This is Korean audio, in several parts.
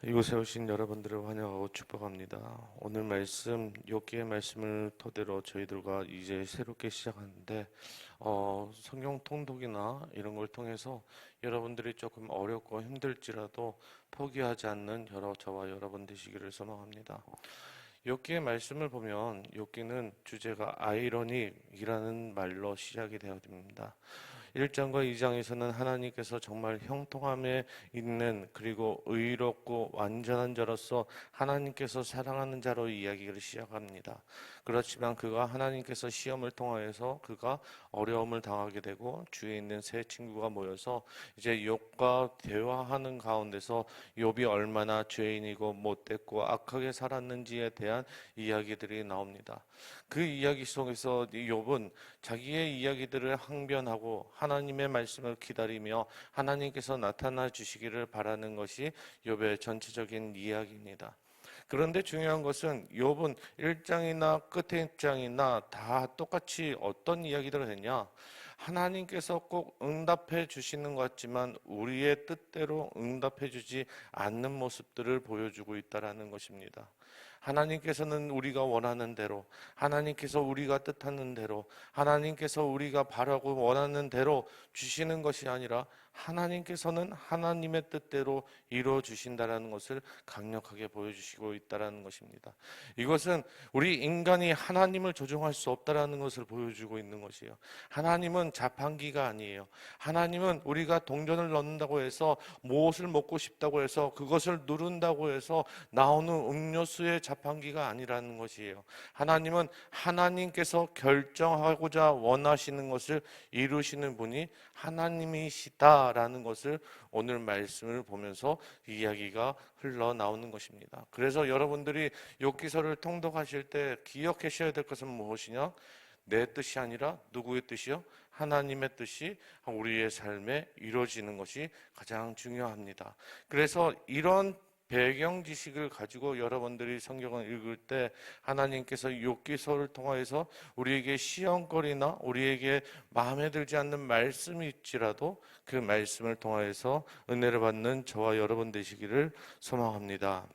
이곳에 오신 여러분들을 환영하고 축복합니다. 오늘 말씀, 욥기의 말씀을 토대로 저희들과 이제 새롭게 시작하는데 성경 통독이나 이런 걸 통해서 여러분들이 조금 어렵고 힘들지라도 포기하지 않는 저와 여러분 되시기를 소망합니다. 욥기의 말씀을 보면 욥기는 주제가 아이러닉이라는 말로 시작이 되어 됩니다. 1장과 2장에서는 하나님께서 정말 형통함에 있는 그리고 의롭고 완전한 자로서 하나님께서 사랑하는 자로 이야기를 시작합니다. 그렇지만 그가 하나님께서 시험을 통하여서 그가 어려움을 당하게 되고 주위에 있는 세 친구가 모여서 이제 욥과 대화하는 가운데서 욥이 얼마나 죄인이고 못됐고 악하게 살았는지에 대한 이야기들이 나옵니다. 그 이야기 속에서 욥은 자기의 이야기들을 항변하고 하나님의 말씀을 기다리며 하나님께서 나타나 주시기를 바라는 것이 욥의 전체적인 이야기입니다. 그런데 중요한 것은 욥은 1장이나 끝의 1장이나 다 똑같이 어떤 이야기들을 했냐? 하나님께서 꼭 응답해 주시는 것 같지만 우리의 뜻대로 응답해 주지 않는 모습들을 보여주고 있다는 것입니다. 하나님께서는 우리가 원하는 대로, 하나님께서 우리가 뜻하는 대로, 하나님께서 우리가 바라고 원하는 대로 주시는 것이 아니라 하나님께서는 하나님의 뜻대로 이루어 주신다라는 것을 강력하게 보여주시고 있다라는 것입니다. 이것은 우리 인간이 하나님을 조종할 수 없다라는 것을 보여주고 있는 것이에요. 하나님은 자판기가 아니에요. 하나님은 우리가 동전을 넣는다고 해서 무엇을 먹고 싶다고 해서 그것을 누른다고 해서 나오는 음료수의 자판기가 아니라는 것이에요. 하나님은 하나님께서 결정하고자 원하시는 것을 이루시는 분이 하나님이시다라는 것을 오늘 말씀을 보면서 이야기가 흘러나오는 것입니다. 그래서 여러분들이 욥기서를 통독하실 때 기억하셔야 될 것은 무엇이냐? 내 뜻이 아니라 누구의 뜻이요? 하나님의 뜻이 우리의 삶에 이루어지는 것이 가장 중요합니다. 그래서 이런 배경 지식을 가지고 여러분들이 성경을 읽을 때 하나님께서 욥기서를 통하여서 우리에게 시험거리나 우리에게 마음에 들지 않는 말씀이 있지라도 그 말씀을 통하여서 은혜를 받는 저와 여러분 되시기를 소망합니다.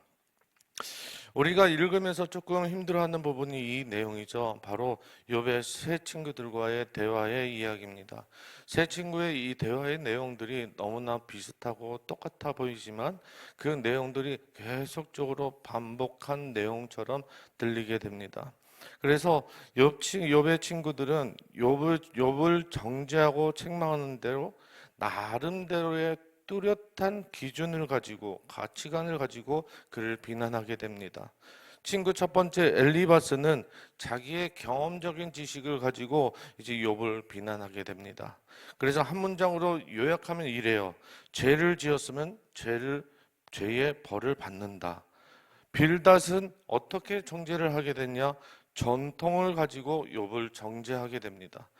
우리가 읽으면서 조금 힘들어하는 부분이 이 내용이죠. 바로 욥의 세 친구들과의 대화의 이야기입니다. 세 친구의 이 대화의 내용들이 너무나 비슷하고 똑같아 보이지만 그 내용들이 계속적으로 반복한 내용처럼 들리게 됩니다. 그래서 욥의 친구들은 욥을 정죄하고 책망하는 대로 나름대로의 뚜렷한 기준을 가지고 가치관을 가지고 그를 비난하게 됩니다. 친구 첫 번째 엘리바스는 자기의 경험적인 지식을 가지고 이제 욥을 비난하게 됩니다. 그래서 한 문장으로 요약하면 이래요. 죄를 지었으면 죄의 벌을 받는다. 빌닷은 어떻게 정죄를 하게 됐냐? 전통을 가지고 욥을 정죄하게 됩니다.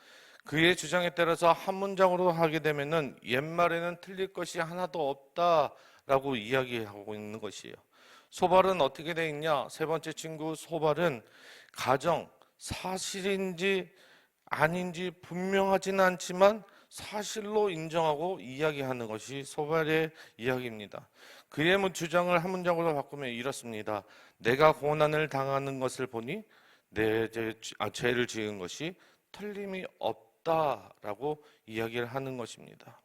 그의 주장에 따라서 한 문장으로 하게 되면은 옛말에는 틀릴 것이 하나도 없다라고 이야기하고 있는 것이에요. 소발은 어떻게 돼 있냐? 세 번째 친구 소발은 가정, 사실인지 아닌지 분명하지는 않지만 사실로 인정하고 이야기하는 것이 소발의 이야기입니다. 그의 주장을 한 문장으로 바꾸면 이렇습니다. 내가 고난을 당하는 것을 보니 죄를 지은 것이 틀림이 없다라고 이야기를 하는 것입니다.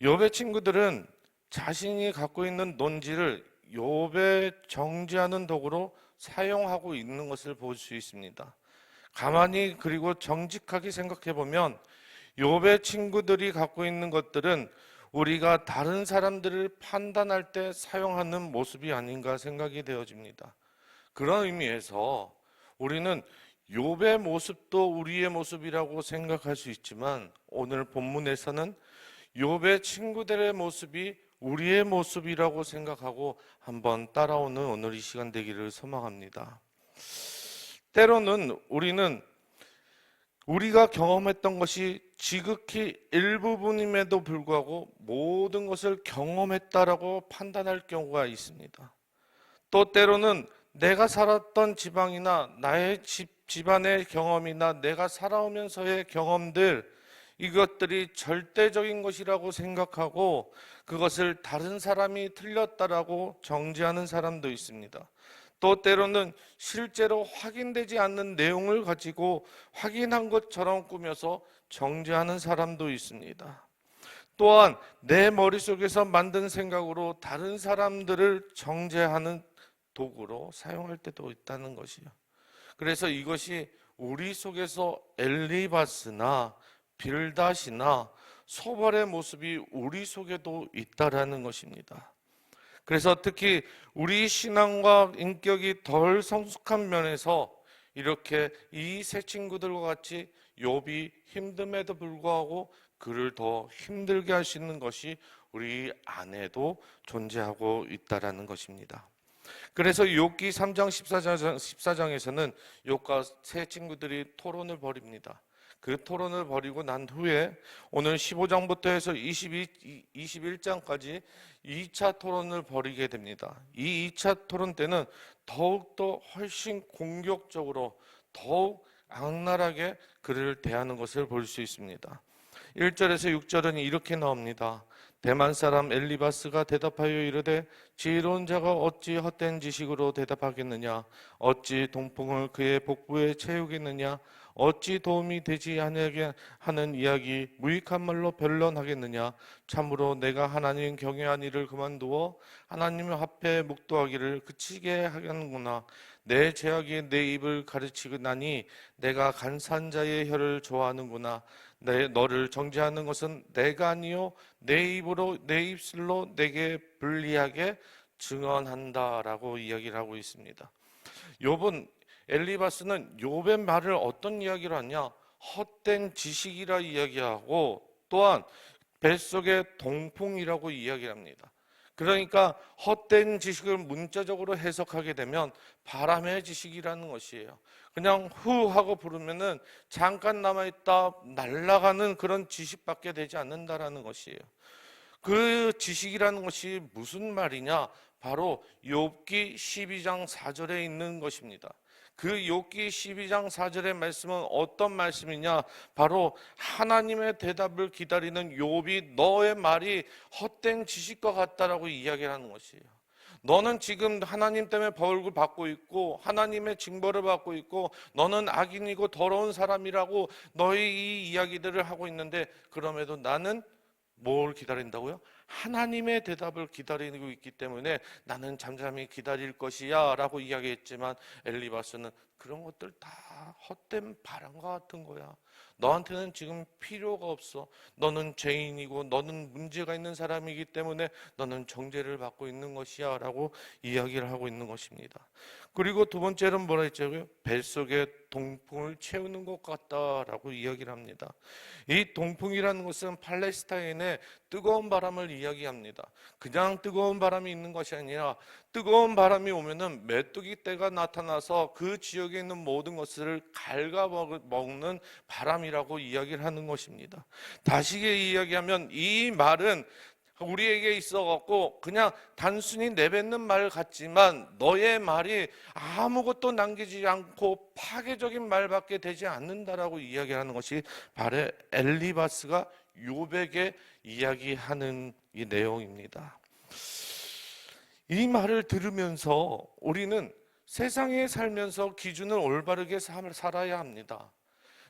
욥의 친구들은 자신이 갖고 있는 논지를 욥의 정죄하는 도구로 사용하고 있는 것을 볼 수 있습니다. 가만히 그리고 정직하게 생각해 보면 욥의 친구들이 갖고 있는 것들은 우리가 다른 사람들을 판단할 때 사용하는 모습이 아닌가 생각이 되어집니다. 그런 의미에서 우리는 욥의 모습도 우리의 모습이라고 생각할 수 있지만 오늘 본문에서는 욥의 친구들의 모습이 우리의 모습이라고 생각하고 한번 따라오는 오늘 이 시간 되기를 소망합니다. 때로는 우리는 우리가 경험했던 것이 지극히 일부분임에도 불구하고 모든 것을 경험했다라고 판단할 경우가 있습니다. 또 때로는 내가 살았던 지방이나 나의 집안의 경험이나 내가 살아오면서의 경험들, 이것들이 절대적인 것이라고 생각하고 그것을 다른 사람이 틀렸다라고 정죄하는 사람도 있습니다. 또 때로는 실제로 확인되지 않는 내용을 가지고 확인한 것처럼 꾸며서 정죄하는 사람도 있습니다. 또한 내 머릿속에서 만든 생각으로 다른 사람들을 정죄하는 도구로 사용할 때도 있다는 것이요. 그래서 이것이 우리 속에서 엘리바스나 빌닷이나 소발의 모습이 우리 속에도 있다라는 것입니다. 그래서 특히 우리 신앙과 인격이 덜 성숙한 면에서 이렇게 이 세 친구들과 같이 욥이 힘듦에도 불구하고 그를 더 힘들게 할 수 있는 것이 우리 안에도 존재하고 있다라는 것입니다. 그래서 욥기 3장 14장에서는 욥과 세 친구들이 토론을 벌입니다. 그 토론을 벌이고 난 후에 오늘 15장부터 해서 21장까지 2차 토론을 벌이게 됩니다. 이 2차 토론 때는 더욱더 훨씬 공격적으로 더욱 악랄하게 그를 대하는 것을 볼 수 있습니다. 1절에서 6절은 이렇게 나옵니다. 대만 사람 엘리바스가 대답하여 이르되 지혜로운 자가 어찌 헛된 지식으로 대답하겠느냐? 어찌 동풍을 그의 복부에 채우겠느냐? 어찌 도움이 되지 아니하게 하는 이야기 무익한 말로 변론하겠느냐? 참으로 내가 하나님 경외한 일을 그만두어 하나님 앞에 묵도하기를 그치게 하겠는구나. 내 죄악이 내 입을 가르치나니 내가 간사한 자의 혀를 좋아하는구나. 너를 정죄하는 것은 내가 아니요 내 입으로 내 입술로 내게 불리하게 증언한다라고 이야기를 하고 있습니다. 욥은 엘리바스는 욥의 말을 어떤 이야기로 하냐? 헛된 지식이라 이야기하고 또한 뱃속에 동풍이라고 이야기합니다. 그러니까 헛된 지식을 문자적으로 해석하게 되면 바람의 지식이라는 것이에요. 그냥 후 하고 부르면은 잠깐 남아있다 날아가는 그런 지식밖에 되지 않는다라는 것이에요. 그 지식이라는 것이 무슨 말이냐? 바로 욥기 12장 4절에 있는 것입니다. 그 욥기 12장 4절의 말씀은 어떤 말씀이냐? 바로 하나님의 대답을 기다리는 욥이 너의 말이 헛된 지식과 같다라고 이야기하는 것이에요. 너는 지금 하나님 때문에 벌을 받고 있고 하나님의 징벌을 받고 있고 너는 악인이고 더러운 사람이라고 너의 이 이야기들을 하고 있는데 그럼에도 나는 뭘 기다린다고요? 하나님의 대답을 기다리고 있기 때문에 나는 잠잠히 기다릴 것이야 라고 이야기했지만 엘리바스는 그런 것들 다 헛된 바람과 같은 거야. 너한테는 지금 필요가 없어. 너는 죄인이고 너는 문제가 있는 사람이기 때문에 너는 정죄를 받고 있는 것이야 라고 이야기를 하고 있는 것입니다. 그리고 두 번째는 뭐라 했죠? 뱃속에 동풍을 채우는 것 같다라고 이야기를 합니다. 이 동풍이라는 것은 팔레스타인의 뜨거운 바람을 이야기합니다. 그냥 뜨거운 바람이 있는 것이 아니라 뜨거운 바람이 오면은 메뚜기 떼가 나타나서 그 지역에 있는 모든 것을 갉아먹는 바람이라고 이야기를 하는 것입니다. 다시 이야기하면 이 말은 우리에게 있어갖고 그냥 단순히 내뱉는 말 같지만 너의 말이 아무것도 남기지 않고 파괴적인 말밖에 되지 않는다라고 이야기하는 것이 바로 엘리바스가 욥에게 이야기하는 이 내용입니다. 이 말을 들으면서 우리는 세상에 살면서 기준을 올바르게 살아야 합니다.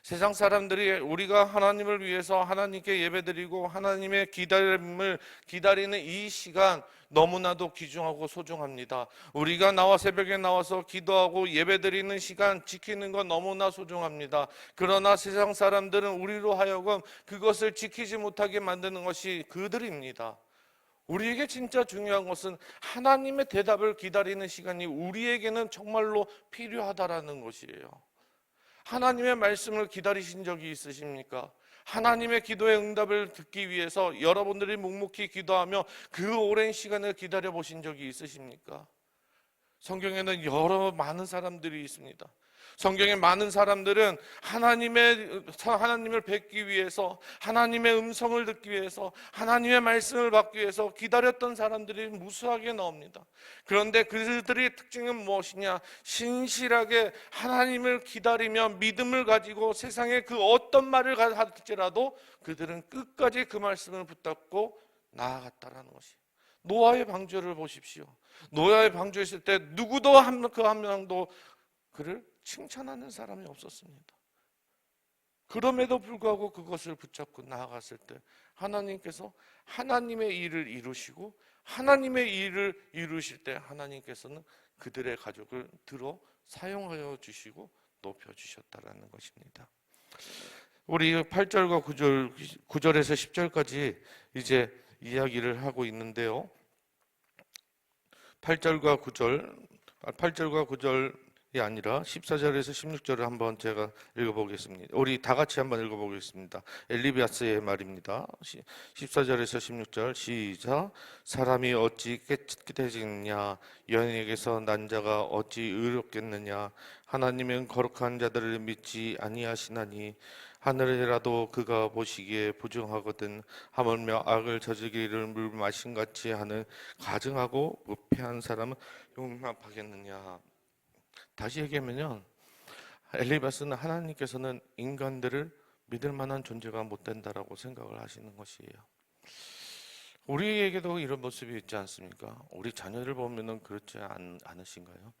세상 사람들이 우리가 하나님을 위해서 하나님께 예배드리고 하나님의 기다림을 기다리는 이 시간 너무나도 귀중하고 소중합니다. 우리가 새벽에 나와서 기도하고 예배드리는 시간 지키는 건 너무나 소중합니다. 그러나 세상 사람들은 우리로 하여금 그것을 지키지 못하게 만드는 것이 그들입니다. 우리에게 진짜 중요한 것은 하나님의 대답을 기다리는 시간이 우리에게는 정말로 필요하다라는 것이에요. 하나님의 말씀을 기다리신 적이 있으십니까? 하나님의 기도의 응답을 듣기 위해서 여러분들이 묵묵히 기도하며 그 오랜 시간을 기다려 보신 적이 있으십니까? 성경에는 많은 사람들이 있습니다. 성경에 많은 사람들은 하나님을 뵙기 위해서, 하나님의 음성을 듣기 위해서, 하나님의 말씀을 받기 위해서 기다렸던 사람들이 무수하게 나옵니다. 그런데 그들의 특징은 무엇이냐? 신실하게 하나님을 기다리며 믿음을 가지고 세상에 그 어떤 말을 할지라도 그들은 끝까지 그 말씀을 붙잡고 나아갔다라는 것이. 노아의 방주를 보십시오. 노아의 방주에 있을 때 누구도 그 한 명도 그를 칭찬하는 사람이 없었습니다. 그럼에도 불구하고 그것을 붙잡고 나아갔을 때 하나님께서 하나님의 일을 이루시고, 하나님의 일을 이루실 때 하나님께서는 그들의 가족을 들어 사용하여 주시고 높여 주셨다라는 것입니다. 우리 8절과 9절에서 10절까지 이제 이야기를 하고 있는데요. 8절과 9절이 아니라 14절에서 16절을 한번 제가 읽어보겠습니다. 우리 다 같이 한번 읽어보겠습니다. 엘리바스의 말입니다. 14절에서 16절 시작. 사람이 어찌 깨끗해지느냐? 여인에게서 난 자가 어찌 의롭겠느냐? 하나님은 거룩한 자들을 믿지 아니하시나니 하늘이라도 그가 보시기에 부정하거든. 하물며 악을 저지르기를 물 마신같이 하는 가증하고 무패한 사람은 용납하겠느냐? 다시 얘기하면요, 엘리바스는 하나님께서는 인간들을 믿을 만한 존재가 못 된다라고 생각을 하시는 것이에요. 우리에게도 이런 모습이 있지 않습니까? 우리 자녀를 보면은 그렇지 않으신가요?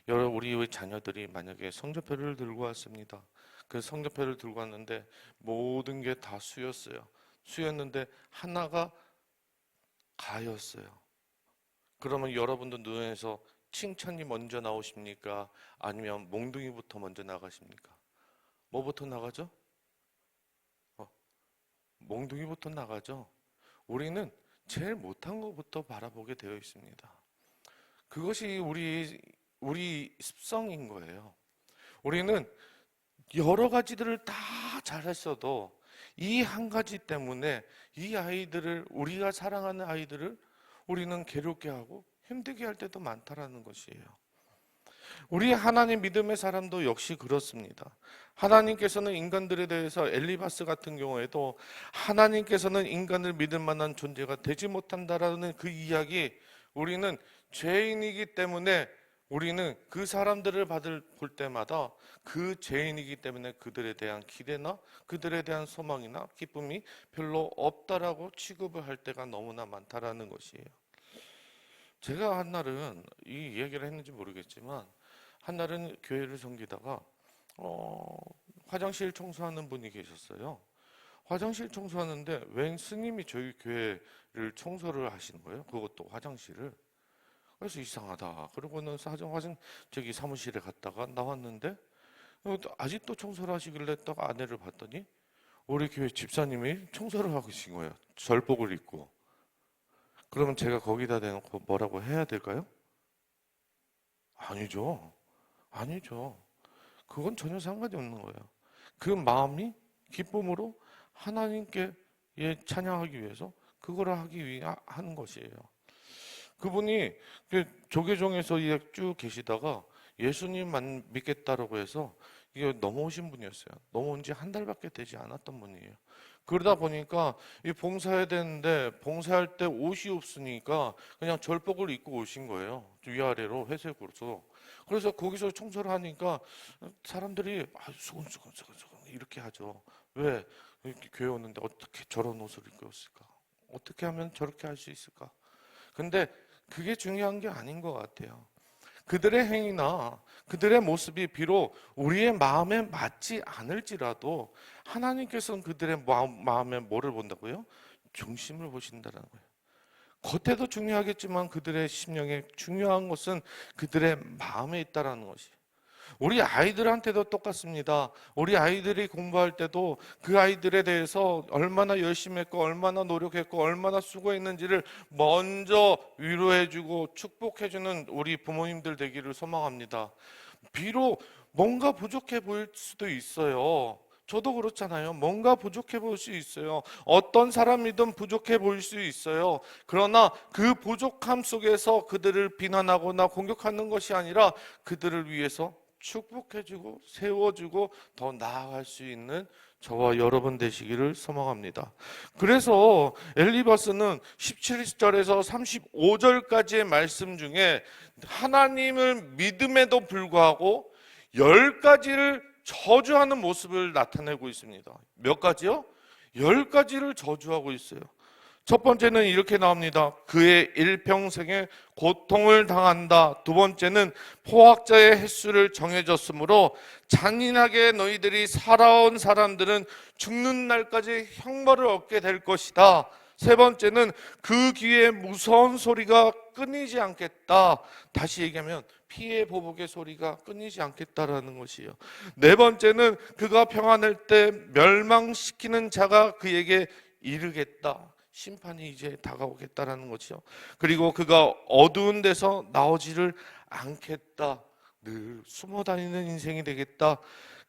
여러분, 우리 자녀들이 만약에 성적표를 들고 왔습니다. 그 성적표를 들고 왔는데 모든 게 다 수였어요. 수였는데 하나가 가였어요. 그러면 여러분들 눈에서 칭찬이 먼저 나오십니까? 아니면 몽둥이부터 먼저 나가십니까? 뭐부터 나가죠? 몽둥이부터 나가죠. 우리는 제일 못한 것부터 바라보게 되어 있습니다. 그것이 우리 습성인 거예요. 우리는 여러 가지들을 다 잘했어도 이 한 가지 때문에 이 아이들을, 우리가 사랑하는 아이들을 우리는 괴롭게 하고 힘들게 할 때도 많다라는 것이에요. 우리 하나님 믿음의 사람도 역시 그렇습니다. 하나님께서는 인간들에 대해서 엘리바스 같은 경우에도 하나님께서는 인간을 믿을 만한 존재가 되지 못한다라는 그 이야기, 우리는 죄인이기 때문에 우리는 그 사람들을 볼 때마다 그 죄인이기 때문에 그들에 대한 기대나 그들에 대한 소망이나 기쁨이 별로 없다라고 취급을 할 때가 너무나 많다라는 것이에요. 제가 한날은 이 얘기를 했는지 모르겠지만 한날은 교회를 섬기다가 화장실 청소하는 분이 계셨어요. 화장실 청소하는데 웬 스님이 저희 교회를 청소를 하시는 거예요. 그것도 화장실을. 그래서 이상하다. 그러고는 저기 사무실에 갔다가 나왔는데 아직도 청소를 하시길래 딱 아내를 봤더니 우리 교회 집사님이 청소를 하고 계신 거예요. 절복을 입고. 그러면 제가 거기다 대놓고 뭐라고 해야 될까요? 아니죠. 그건 전혀 상관이 없는 거예요. 그 마음이 기쁨으로 하나님께 찬양하기 위해서 그거를 하기 위해 하는 것이에요. 그분이 조계종에서 쭉 계시다가 예수님만 믿겠다라고 해서 이게 넘어오신 분이었어요. 넘어온 지 한 달밖에 되지 않았던 분이에요. 그러다 보니까 이 봉사해야 되는데 봉사할 때 옷이 없으니까 그냥 절복을 입고 오신 거예요. 위아래로 회색으로. 그래서 거기서 청소를 하니까 사람들이 수근수근 이렇게 하죠. 왜? 이렇게 교회 오는데 어떻게 저런 옷을 입고 왔을까? 어떻게 하면 저렇게 할 수 있을까? 근데 그게 중요한 게 아닌 것 같아요. 그들의 행위나 그들의 모습이 비록 우리의 마음에 맞지 않을지라도 하나님께서는 그들의 마음에 뭐를 본다고요? 중심을 보신다는 거예요. 겉에도 중요하겠지만 그들의 심령에 중요한 것은 그들의 마음에 있다는 것이에요. 우리 아이들한테도 똑같습니다. 우리 아이들이 공부할 때도 그 아이들에 대해서 얼마나 열심히 했고 얼마나 노력했고 얼마나 수고했는지를 먼저 위로해주고 축복해주는 우리 부모님들 되기를 소망합니다. 비록 뭔가 부족해 보일 수도 있어요. 저도 그렇잖아요. 뭔가 부족해 보일 수 있어요. 어떤 사람이든 부족해 보일 수 있어요. 그러나 그 부족함 속에서 그들을 비난하거나 공격하는 것이 아니라 그들을 위해서 축복해주고 세워주고 더 나아갈 수 있는 저와 여러분 되시기를 소망합니다. 그래서 엘리바스는 17절에서 35절까지의 말씀 중에 하나님을 믿음에도 불구하고 10가지를 저주하는 모습을 나타내고 있습니다. 몇 가지요? 10가지를 저주하고 있어요. 첫 번째는 이렇게 나옵니다. 그의 일평생에 고통을 당한다. 두 번째는 포악자의 횟수를 정해졌으므로 잔인하게 너희들이 살아온 사람들은 죽는 날까지 형벌을 얻게 될 것이다. 세 번째는 그 귀에 무서운 소리가 끊이지 않겠다. 다시 얘기하면 피해 보복의 소리가 끊이지 않겠다라는 것이에요. 네 번째는 그가 평안할 때 멸망시키는 자가 그에게 이르겠다. 심판이 이제 다가오겠다라는 거죠. 그리고 그가 어두운 데서 나오지를 않겠다. 늘 숨어 다니는 인생이 되겠다.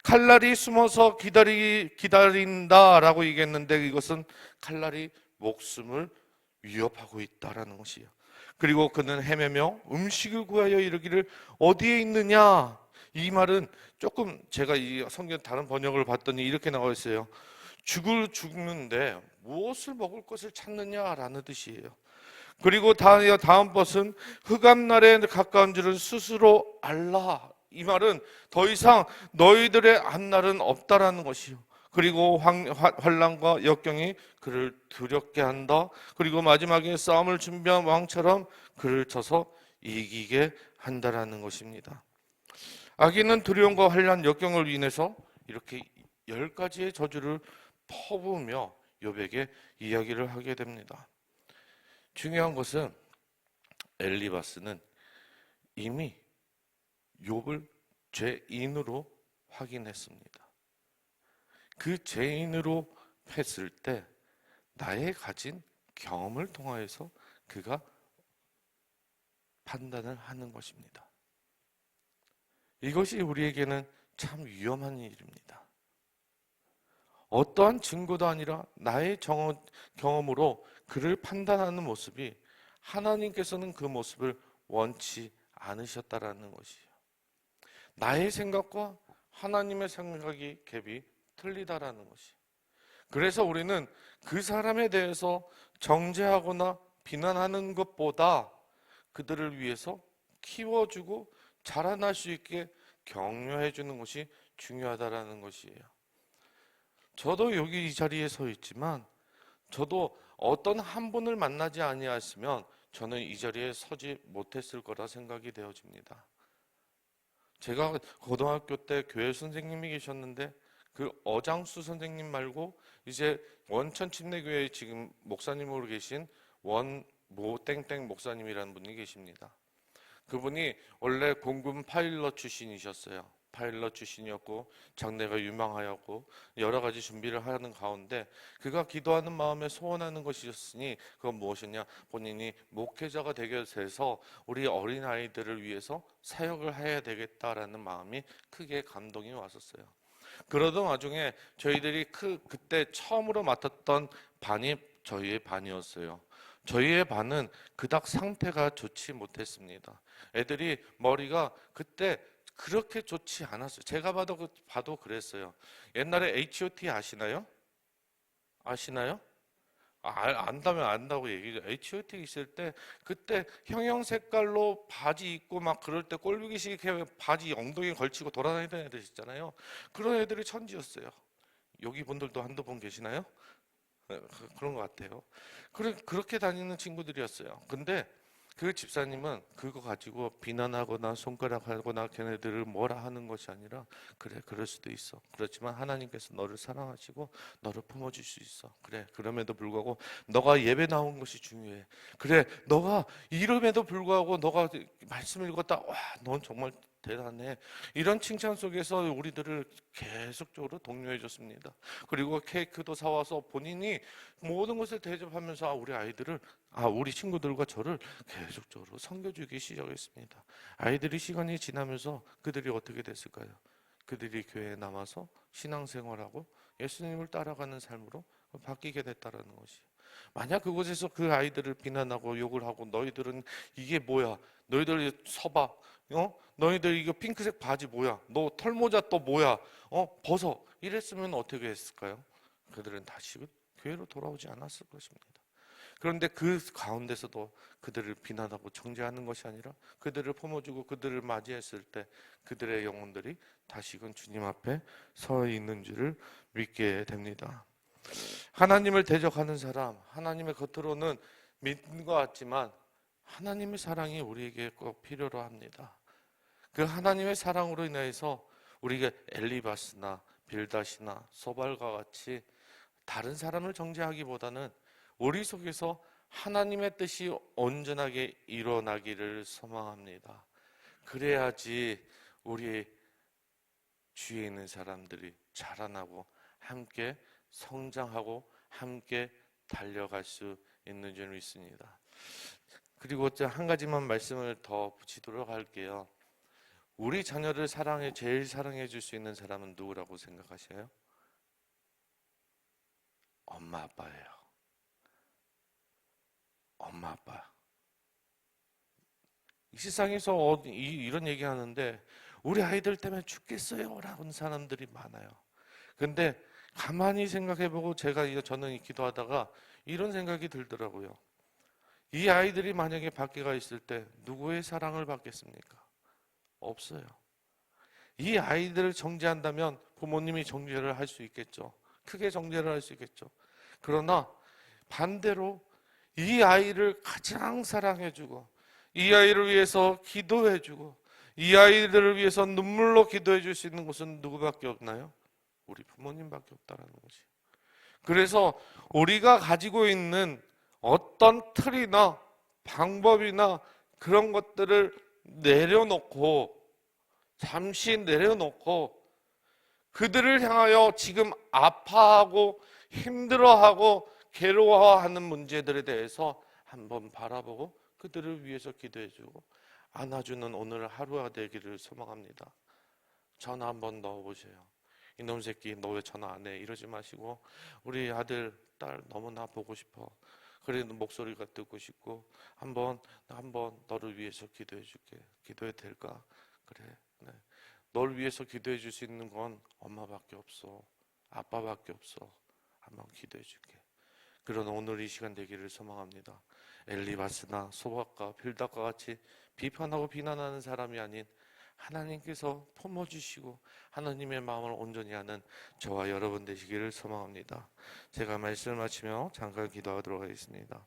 칼날이 숨어서 기다린다라고 얘기했는데 이것은 칼날이 목숨을 위협하고 있다라는 것이에요. 그리고 그는 헤매며 음식을 구하여 이르기를 어디에 있느냐. 이 말은 조금 제가 이 성경 다른 번역을 봤더니 이렇게 나와 있어요. 죽는데 무엇을 먹을 것을 찾느냐라는 뜻이에요. 그리고 다음 것은 흑암날에 가까운 줄을 스스로 알라. 이 말은 더 이상 너희들의 앞날은 없다라는 것이요. 그리고 환난과 역경이 그를 두렵게 한다. 그리고 마지막에 싸움을 준비한 왕처럼 그를 쳐서 이기게 한다라는 것입니다. 악인은 두려움과 환난, 역경을 인해서 이렇게 10가지의 저주를 퍼부으며 욥에게 이야기를 하게 됩니다. 중요한 것은 엘리바스는 이미 욥을 죄인으로 확인했습니다. 그 죄인으로 했을 때 나의 가진 경험을 통하여서 그가 판단을 하는 것입니다. 이것이 우리에게는 참 위험한 일입니다. 어떠한 증거도 아니라 나의 경험으로 그를 판단하는 모습이 하나님께서는 그 모습을 원치 않으셨다라는 것이에요. 나의 생각과 하나님의 생각이 갭이 틀리다라는 것이에요. 그래서 우리는 그 사람에 대해서 정죄하거나 비난하는 것보다 그들을 위해서 키워주고 자라날 수 있게 격려해 주는 것이 중요하다라는 것이에요. 저도 여기 이 자리에 서 있지만 저도 어떤 한 분을 만나지 아니했으면 저는 이 자리에 서지 못했을 거라 생각이 되어집니다. 제가 고등학교 때 교회 선생님이 계셨는데 그 어장수 선생님 말고 이제 원천 침례교회에 지금 목사님으로 계신 원모 땡땡 목사님이라는 분이 계십니다. 그분이 원래 공군 파일럿 출신이셨어요. 파일럿 출신이었고 장래가 유망하였고 여러 가지 준비를 하는 가운데 그가 기도하는 마음에 소원하는 것이었으니 그건 무엇이냐, 본인이 목회자가 되게 돼서 우리 어린아이들을 위해서 사역을 해야 되겠다라는 마음이 크게 감동이 왔었어요. 그러던 와중에 저희들이 그때 처음으로 맡았던 반이 저희의 반이었어요. 저희의 반은 그닥 상태가 좋지 못했습니다. 애들이 머리가 그때 그렇게 좋지 않았어요. 제가 봐도 그랬어요. 옛날에 H.O.T 아시나요? 아시나요? 안다면 안다고 얘기죠. H.O.T 있을 때 그때 형형 색깔로 바지 입고 막 그럴 때 꼴보기식 바지 엉덩이에 걸치고 돌아다니던 애들 있잖아요. 그런 애들이 천지였어요. 여기 분들도 한두 분 계시나요? 그런 것 같아요. 그렇게 다니는 친구들이었어요. 근데 그 집사님은 그거 가지고 비난하거나 손가락하거나 걔네들을 뭐라 하는 것이 아니라 그래, 그럴 수도 있어. 그렇지만 하나님께서 너를 사랑하시고 너를 품어줄 수 있어. 그래, 그럼에도 불구하고 너가 예배 나온 것이 중요해. 그래, 너가 이름에도 불구하고 너가 말씀 읽었다. 와, 넌 정말 대단해. 이런 칭찬 속에서 우리들을 계속적으로 독려해 줬습니다. 그리고 케이크도 사와서 본인이 모든 것을 대접하면서 우리 친구들과 저를 계속적으로 섬겨주기 시작했습니다. 아이들이 시간이 지나면서 그들이 어떻게 됐을까요? 그들이 교회에 남아서 신앙생활하고 예수님을 따라가는 삶으로 바뀌게 됐다는 것이에요. 만약 그곳에서 그 아이들을 비난하고 욕을 하고 너희들은 이게 뭐야? 너희들 서봐. 너희들 이거 핑크색 바지 뭐야? 너 털모자 또 뭐야? 벗어. 이랬으면 어떻게 했을까요? 그들은 다시 교회로 돌아오지 않았을 것입니다. 그런데 그 가운데서도 그들을 비난하고 정죄하는 것이 아니라 그들을 품어주고 그들을 맞이했을 때 그들의 영혼들이 다시금 주님 앞에 서 있는 줄을 믿게 됩니다. 하나님을 대적하는 사람, 하나님의 겉으로는 믿는 것 같지만 하나님의 사랑이 우리에게 꼭 필요로 합니다. 그 하나님의 사랑으로 인해서 우리가 엘리바스나 빌닷이나 소발과 같이 다른 사람을 정죄하기보다는 우리 속에서 하나님의 뜻이 온전하게 일어나기를 소망합니다. 그래야지 우리 주위에 있는 사람들이 자라나고 함께 성장하고 함께 달려갈 수 있는 줄 믿습니다. 그리고 한 가지만 말씀을 더 붙이도록 할게요. 우리 자녀를 제일 사랑해 줄 수 있는 사람은 누구라고 생각하셔요? 엄마 아빠예요. 엄마 아빠. 이 세상에서 이런 얘기 하는데 우리 아이들 때문에 죽겠어요 라는 사람들이 많아요. 근데 가만히 생각해보고 저는 기도하다가 이런 생각이 들더라고요. 이 아이들이 만약에 밖에 가 있을 때 누구의 사랑을 받겠습니까? 없어요. 이 아이들을 정죄한다면 부모님이 정죄를 할 수 있겠죠. 크게 정죄를 할 수 있겠죠. 그러나 반대로 이 아이를 가장 사랑해주고 이 아이를 위해서 기도해주고 이 아이들을 위해서 눈물로 기도해 줄 수 있는 곳은 누구밖에 없나요? 우리 부모님밖에 없다라는 거지. 그래서 우리가 가지고 있는 어떤 틀이나 방법이나 그런 것들을 잠시 내려놓고 그들을 향하여 지금 아파하고 힘들어하고 괴로워하는 문제들에 대해서 한번 바라보고 그들을 위해서 기도해주고 안아주는 오늘 하루가 되기를 소망합니다. 전화 한번 넣어보세요. 이놈 새끼 너 왜 전화 안 해? 이러지 마시고 우리 아들, 딸 너무나 보고 싶어. 그래도 목소리가 듣고 싶고 한번 너를 위해서 기도해 줄게. 기도해도 될까? 그래. 네. 널 위해서 기도해 줄 수 있는 건 엄마밖에 없어. 아빠밖에 없어. 한번 기도해 줄게. 그런 오늘 이 시간 되기를 소망합니다. 엘리바스나 소박과 빌닷과 같이 비판하고 비난하는 사람이 아닌 하나님께서 품어주시고 하나님의 마음을 온전히 아는 저와 여러분 되시기를 소망합니다. 제가 말씀을 마치며 잠깐 기도하도록 하겠습니다.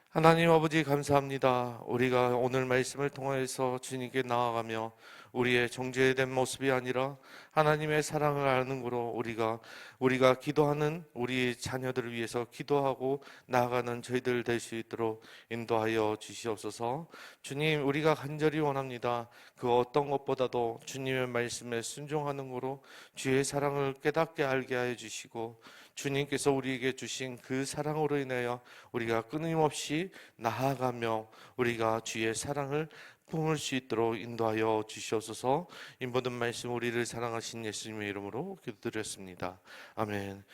하나님 아버지 감사합니다. 우리가 오늘 말씀을 통해서 주님께 나아가며 우리의 정죄된 모습이 아니라 하나님의 사랑을 아는 거로 우리가 기도하는 우리 자녀들을 위해서 기도하고 나아가는 저희들 될 수 있도록 인도하여 주시옵소서. 주님, 우리가 간절히 원합니다. 그 어떤 것보다도 주님의 말씀에 순종하는 거로 주의 사랑을 깨닫게 알게 하여 주시고 주님께서 우리에게 주신 그 사랑으로 인하여 우리가 끊임없이 나아가며 우리가 주의 사랑을 품을 수 있도록 인도하여 주시옵소서. 이 모든 말씀 우리를 사랑하신 예수님의 이름으로 기도드렸습니다. 아멘.